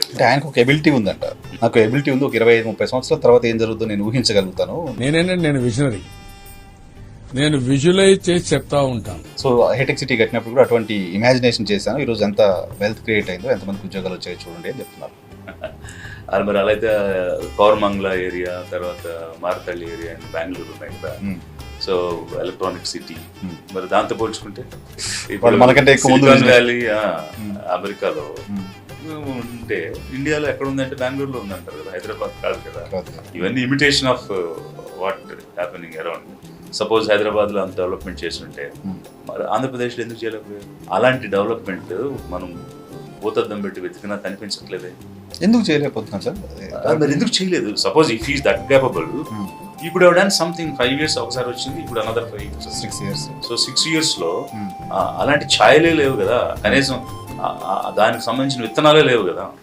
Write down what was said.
అంటే ఆయనకు ఒక ఎబిలిటీ ఉందంట. నాకు ఎబిలిటీ ఉంది, ఒక 25-30 సంవత్సరాల తర్వాత ఏం జరుగుతుందో నేను ఊహించగలుగుతాను. నేను విజనరీ, నేను విజువలైజ్ చేసి చెప్తా ఉంటాను. సో హైటెక్ సిటీ కట్టినప్పుడు కూడా అటువంటి ఇమాజినేషన్ చేశాను. ఈ రోజు ఎంత వెల్త్ క్రియేట్ అయిందో, ఎంతమందికి ఉద్యోగాలు వచ్చాయో చూడండి అని చెప్తున్నారు. అది మరి అలా అయితే కోరమంగళ ఏరియా, తర్వాత మారతల్లి ఏరియా అండ్ బెంగళూరు ఉన్నాయి కదా. సో ఎలక్ట్రానిక్ సిటీ, మరి దాంతో పోల్చుకుంటే వాళ్ళు మనకంటే ఎక్కువ ముందు సిలికాన్ వ్యాలీ అమెరికాలో ఉంటే ఇండియాలో ఎక్కడ ఉందంటే బెంగళూరులో ఉందంటారు కదా, హైదరాబాద్ కాదు కదా. ఇవన్నీ imitation of what happening around. Suppose హైదరాబాద్లో అంత డెవలప్మెంట్ చేస్తుంటే మరి ఆంధ్రప్రదేశ్లో ఎందుకు చేయలేకపోయారు? అలాంటి డెవలప్మెంట్ మనం భూతద్దం పెట్టి వెతికినా కనిపించట్లేదే. ఎందుకు చేయలేకపోతున్నాం సార్? మరి ఎందుకు చేయలేదు? Suppose if he's that capable, he could have done something. 5 years ఒకసారి వచ్చింది, ఇప్పుడు another 5 years, 6 years. So 6 years లో అలాంటి ఛాయలే లేవు కదా, కనీసం దానికి సంబంధించిన విత్తనాలే లేవు కదా.